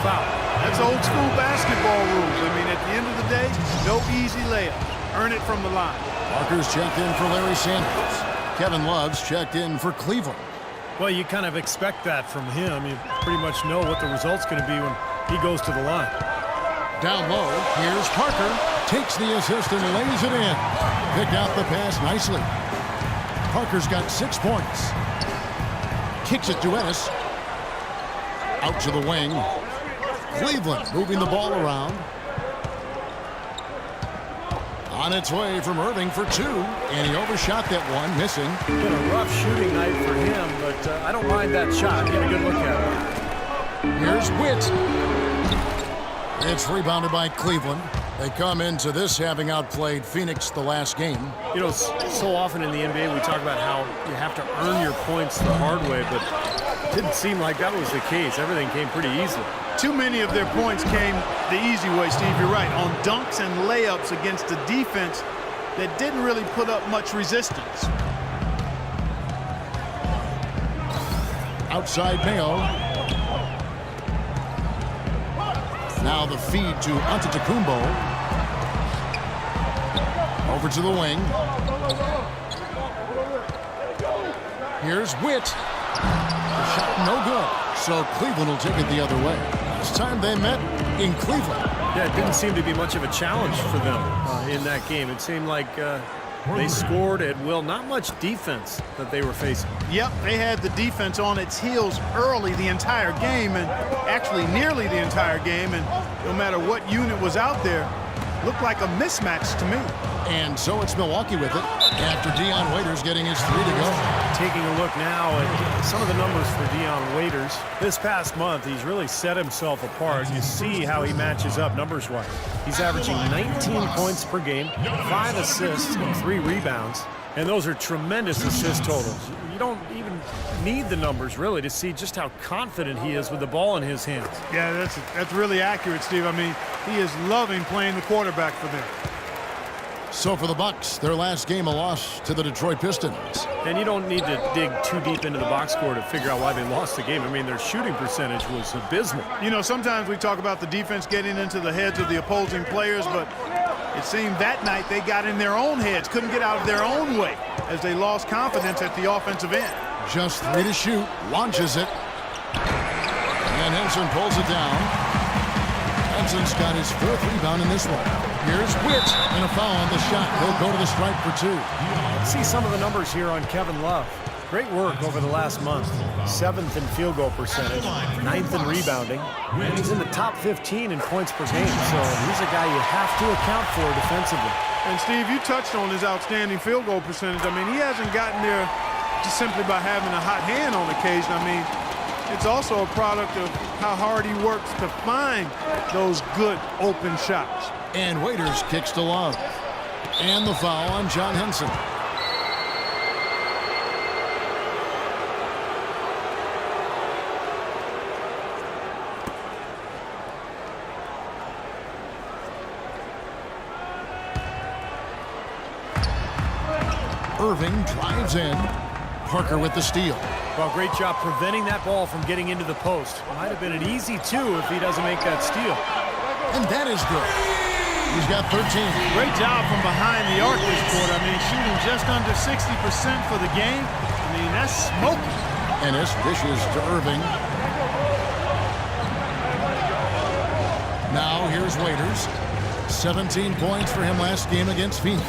foul. That's old school basketball rules. I mean, at the end of the day, no easy layups. Earn it from the line. Parker's checked in for Larry Sanders. Kevin Love's checked in for Cleveland. Well, you kind of expect that from him. You pretty much know what the result's going to be when he goes to the line. Down low, here's Parker. Takes the assist and lays it in. Picked out the pass nicely. Parker's got 6 points. Kicks it to Ennis. Out to the wing. Cleveland moving the ball around. On its way from Irving for 2, and he overshot that one, missing. Been a rough shooting night for him, but I don't mind that shot. Get a good look at it. Here's Witt. It's rebounded by Cleveland. They come into this having outplayed Phoenix the last game. You know, so often in the NBA we talk about how you have to earn your points the hard way, but it didn't seem like that was the case. Everything came pretty easily. Too many of their points came the easy way, Steve. You're right. On dunks and layups against a defense that didn't really put up much resistance. Outside Mayo. Now the feed to Antetokounmpo. Over to the wing. Here's Witt. The shot no good. So Cleveland will take it the other way. Last time they met in Cleveland. Yeah, it didn't seem to be much of a challenge for them in that game. It seemed like they scored at will. Not much defense that they were facing. Yep, they had the defense on its heels early the entire game, and actually nearly the entire game, and no matter what unit was out there, looked like a mismatch to me. And so it's Milwaukee with it after Dion Waiters getting his 3 to go. Taking a look now at some of the numbers for Dion Waiters. This past month, he's really set himself apart. You see how he matches up numbers-wise. He's averaging 19 points per game, 5 assists, and 3 rebounds. And those are tremendous assist totals. You don't even need the numbers, really, to see just how confident he is with the ball in his hands. Yeah, that's really accurate, Steve. I mean, he is loving playing the quarterback for them. So for the Bucks, their last game a loss to the Detroit Pistons. And you don't need to dig too deep into the box score to figure out why they lost the game. I mean, their shooting percentage was abysmal. You know, sometimes we talk about the defense getting into the heads of the opposing players, but it seemed that night they got in their own heads, couldn't get out of their own way as they lost confidence at the offensive end. Just 3 to shoot, launches it. And Henson pulls it down. Henson's got his 4th rebound in this one. Here's Witt, and a foul on the shot. He'll go to the stripe for 2. Let's see some of the numbers here on Kevin Love. Great work over the last month. 7th in field goal percentage, 9th in rebounding. And he's in the top 15 in points per game, so he's a guy you have to account for defensively. And Steve, you touched on his outstanding field goal percentage. I mean, he hasn't gotten there just simply by having a hot hand on occasion. I mean, it's also a product of how hard he works to find those good open shots. And Waiters kicks to Love. And the foul on John Henson. Irving drives in. Parker with the steal. Well, great job preventing that ball from getting into the post. Might have been an easy 2 if he doesn't make that steal. And that is good. He's got 13. Great job from behind the arc this quarter. I mean, shooting just under 60% for the game. I mean, that's smoking. Ennis dishes to Irving. Now here's Waiters. 17 points for him last game against Phoenix.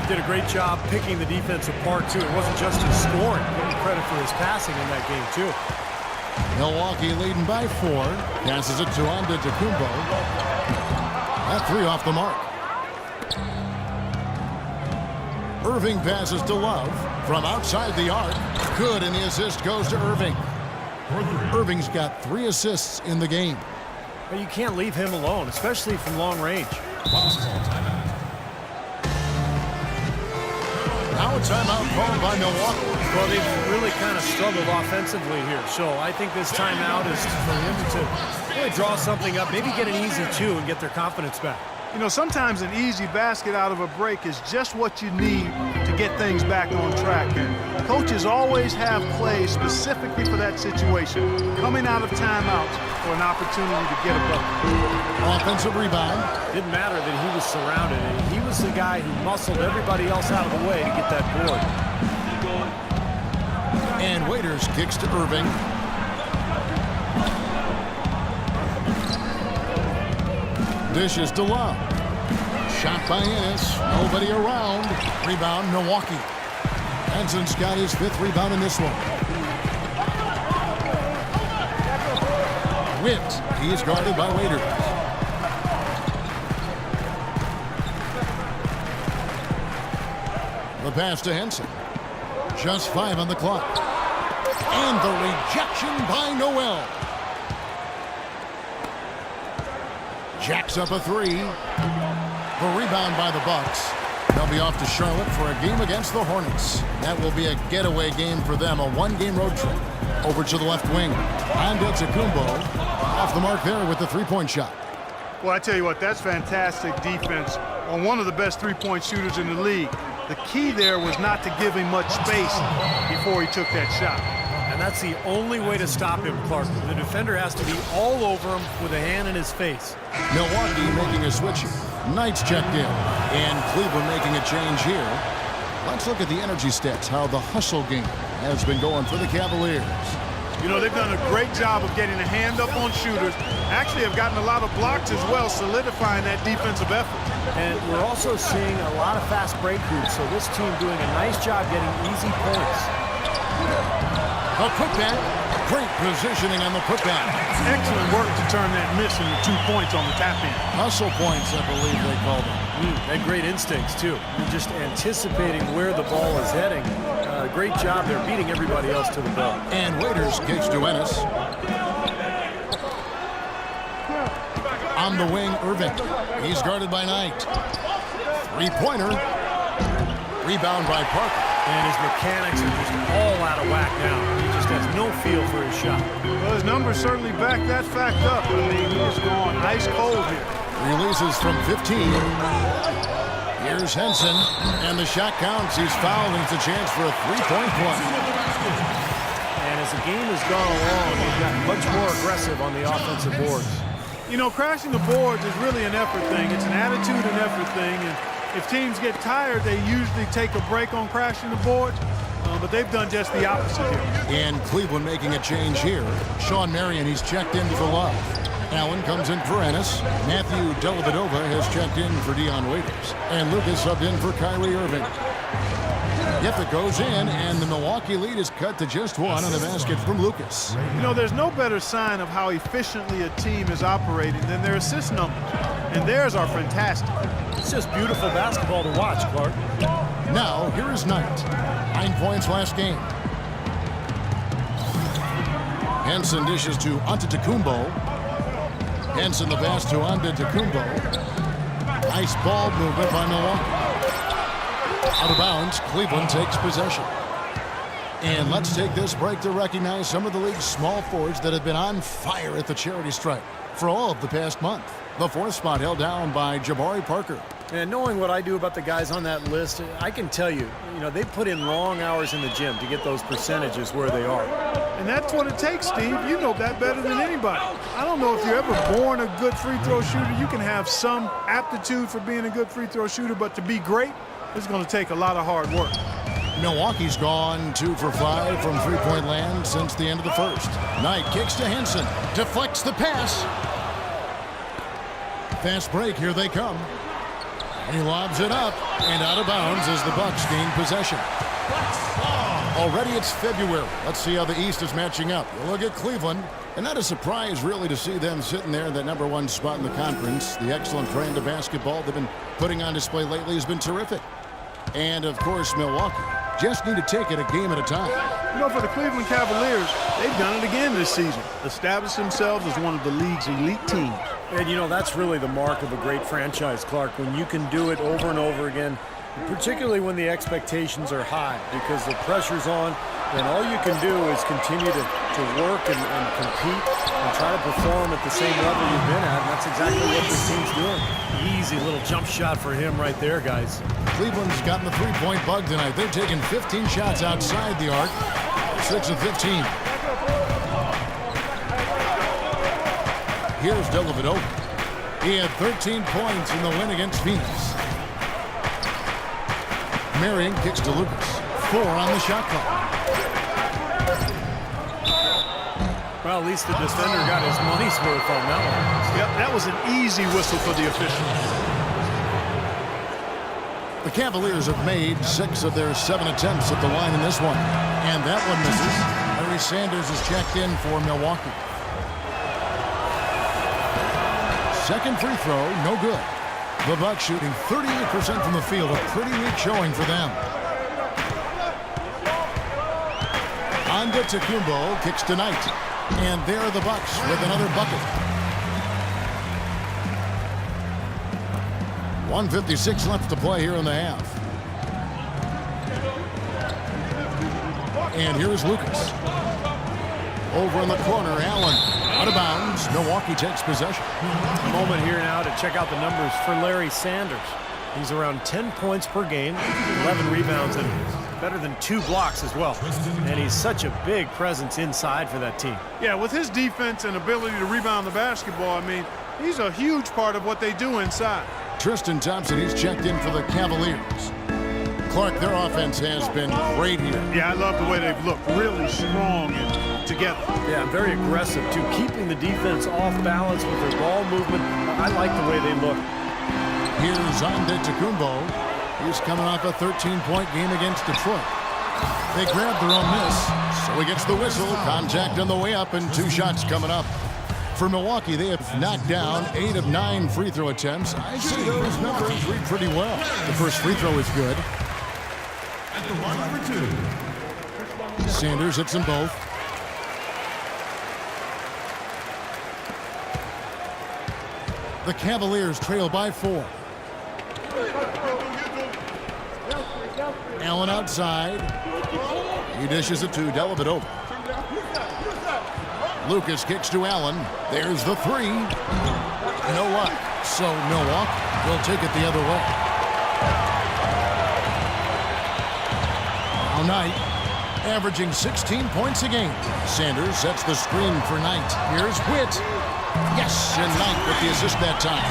Did a great job picking the defense apart, too. It wasn't just his scoring. Give him credit for his passing in that game, too. Milwaukee leading by 4. Passes it to Antetokounmpo. That 3 off the mark. Irving passes to Love from outside the arc. Good, and the assist goes to Irving. Irving's got 3 assists in the game. But you can't leave him alone, especially from long range. Now a timeout called by Milwaukee. Well, they've really kind of struggled offensively here. So I think this timeout is for him to really draw something up, maybe get an easy 2 and get their confidence back. You know, sometimes an easy basket out of a break is just what you need to get things back on track. And coaches always have plays specifically for that situation. Coming out of timeouts, for an opportunity to get a bucket. Offensive rebound. Didn't matter that he was surrounded. He was the guy who muscled everybody else out of the way to get that board. And Waiters kicks to Irving. Dishes to Love. Shot by Ennis. Nobody around. Rebound, Milwaukee. Henson's got his 5th rebound in this one. Witt. He is guarded by Waiters. The pass to Henson. Just 5 on the clock. And the rejection by Noel. Jacks up a 3. The rebound by the Bucks. They'll be off to Charlotte for a game against the Hornets. That will be a getaway game for them, a 1-game road trip. Over to the left wing. Antetokounmpo off the mark there with the 3-point shot. Well, I tell you what, that's fantastic defense on one of the best 3-point shooters in the league. The key there was not to give him much space before he took that shot. And that's the only way to stop him, Clark. The defender has to be all over him with a hand in his face. Milwaukee making a switch here. Knight's checked in. And Cleveland making a change here. Let's look at the energy stats, how the hustle game has been going for the Cavaliers. You know, they've done a great job of getting a hand up on shooters. Actually have gotten a lot of blocks as well, solidifying that defensive effort. And we're also seeing a lot of fast break hoops, so this team doing a nice job getting easy points. A putback. Great positioning on the putback. Excellent work to turn that miss into 2 points on the tap-in. Hustle points, I believe they call them. And great instincts, too. You're just anticipating where the ball is heading. Great job. They're beating everybody else to the ball. And Waiters kicks to Ennis. On the wing, Irving. He's guarded by Knight. 3-pointer. Rebound by Parker. And his mechanics are just all out of whack now. He just has no feel for his shot. Well, his numbers certainly back that fact up. I mean, he's gone ice cold here. Releases from 15. Here's Henson. And the shot counts. He's fouled, and it's a chance for a 3-point play. And as the game has gone along, they've gotten much more aggressive on the offensive boards. You know, crashing the boards is really an effort thing. It's an attitude and effort thing. And if teams get tired, they usually take a break on crashing the boards. But they've done just the opposite here. And Cleveland making a change here. Sean Marion, he's checked in for Love. Allen comes in for Ennis. Matthew Dellavedova has checked in for Dion Waiters. And Lucas subbed in for Kyrie Irving. Yep, it goes in, and the Milwaukee lead is cut to just 1 on the basket from Lucas. You know, there's no better sign of how efficiently a team is operating than their assist numbers. And theirs are fantastic. It's just beautiful basketball to watch, Clark. Now, here is Knight. 9 points last game. Henson dishes to Antetokounmpo. Henson the pass to Antetokounmpo. Nice ball movement by Milwaukee. Out of bounds, Cleveland takes possession. And let's take this break to recognize some of the league's small forwards that have been on fire at the charity stripe for all of the past month. The 4th spot held down by Jabari Parker. And knowing what I do about the guys on that list, I can tell you, they put in long hours in the gym to get those percentages where they are. And that's what it takes, Steve. You know that better than anybody. I don't know if you're ever born a good free throw shooter. You can have some aptitude for being a good free throw shooter, but to be great, it's going to take a lot of hard work. Milwaukee's gone 2 for 5 from 3-point land since the end of the first. Knight kicks to Henson. Deflects the pass. Fast break, here they come. He lobs it up and out of bounds as the Bucks gain possession. Already it's February. Let's see how the East is matching up. You look at Cleveland, and not a surprise really to see them sitting there in that #1 spot in the conference. The excellent brand of basketball they've been putting on display lately has been terrific. And of course, Milwaukee just need to take it a game at a time. You know, for the Cleveland Cavaliers, they've done it again this season. Established themselves as one of the league's elite teams. And that's really the mark of a great franchise, Clark, when you can do it over and over again, particularly when the expectations are high because the pressure's on, and all you can do is continue to work and compete and try to perform at the same level you've been at, and that's exactly what this team's doing. Easy little jump shot for him right there, guys. Cleveland's gotten the 3-point bug tonight. They've taken 15 shots outside the arc, 6 of 15. Here's Dellavedova. He had 13 points in the win against Phoenix. Marion kicks to Lucas. 4 on the shot clock. Well, at least the defender got his money's worth on that one. Yep, that was an easy whistle for the official. The Cavaliers have made 6 of their 7 attempts at the line in this one. And that one misses. Larry Sanders is checked in for Milwaukee. Second free throw, no good. The Bucks shooting 38% from the field, a pretty weak showing for them. Antetokounmpo kicks to Knight. And there are the Bucks with another bucket. 1:56 left to play here in the half. And here's Lucas. Over in the corner, Allen. Out of bounds. Milwaukee takes possession. A moment here now to check out the numbers for Larry Sanders. He's around 10 points per game, 11 rebounds, and better than 2 blocks as well. And he's such a big presence inside for that team. Yeah, with his defense and ability to rebound the basketball, I mean, he's a huge part of what they do inside. Tristan Thompson, he's checked in for the Cavaliers. Clark, their offense has been great here. Yeah, I love the way they've looked. Really strong and together. Yeah, very aggressive, too. Keeping the defense off balance with their ball movement. I like the way they look. Here's Antetokounmpo. He's coming off a 13-point game against Detroit. They grabbed their own miss, so he gets the whistle. Contact on the way up and 2 shots coming up. For Milwaukee, they have knocked down 8 of 9 free throw attempts. I say those numbers read pretty well. The first free throw is good. At the line for 2. Sanders hits them both. The Cavaliers trail by 4. Allen outside. He dishes it to Dellavedova. Lucas kicks to Allen. There's the 3. No luck. So Milwaukee will take it the other way. Now Knight, averaging 16 points a game. Sanders sets the screen for Knight. Here's Witt. Yes, and Knight with the assist that time.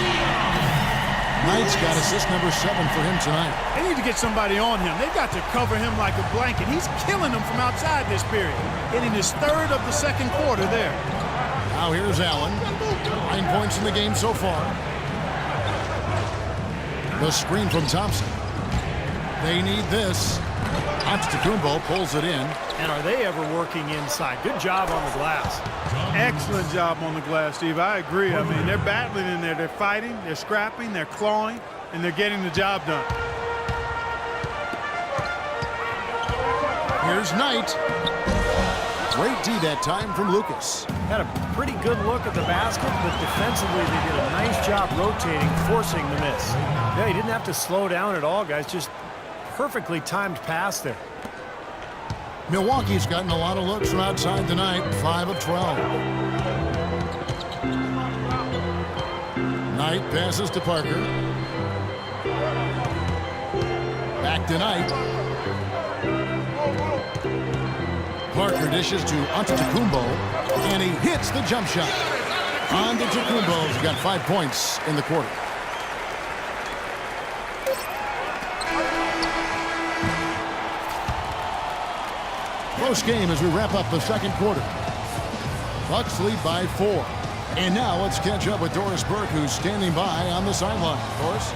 Knight's got assist number 7 for him tonight. They need to get somebody on him. They've got to cover him like a blanket. He's killing them from outside this period. Hitting his 3rd of the 2nd quarter there. Now here's Allen. 9 points in the game so far. The screen from Thompson. They need this. Antetokounmpo pulls it in. And are they ever working inside? Good job on the glass. Excellent job on the glass, Steve. I agree. I mean, they're battling in there. They're fighting, they're scrapping, they're clawing, and they're getting the job done. Here's Knight. Great D that time from Lucas. Had a pretty good look at the basket, but defensively they did a nice job rotating, forcing the miss. Yeah, he didn't have to slow down at all, guys. Just perfectly timed pass there. Milwaukee's gotten a lot of looks from outside tonight, 5 of 12. Knight passes to Parker. Back to Knight. Parker dishes to Antetokounmpo, and he hits the jump shot. Antetokounmpo's got 5 points in the quarter. Close game as we wrap up the 2nd quarter. Bucks lead by 4. And now let's catch up with Doris Burke, who's standing by on the sideline. Doris?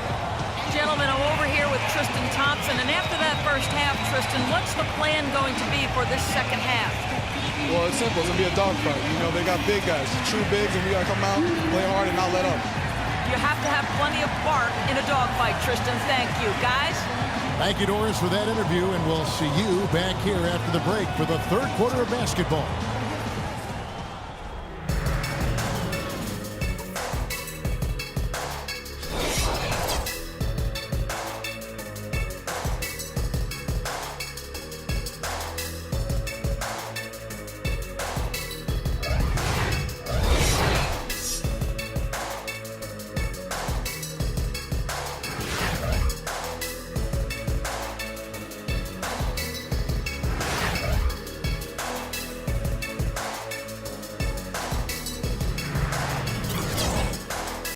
Gentlemen, I'm over here with Tristan Thompson. And after that first half, Tristan, what's the plan going to be for this 2nd half? Well, it's simple. It's going to be a dogfight. You know, they got big guys, true bigs, and we got to come out, play hard, and not let up. You have to have plenty of bark in a dogfight, Tristan. Thank you. Guys? Thank you, Doris, for that interview, and we'll see you back here after the break for the 3rd quarter of basketball.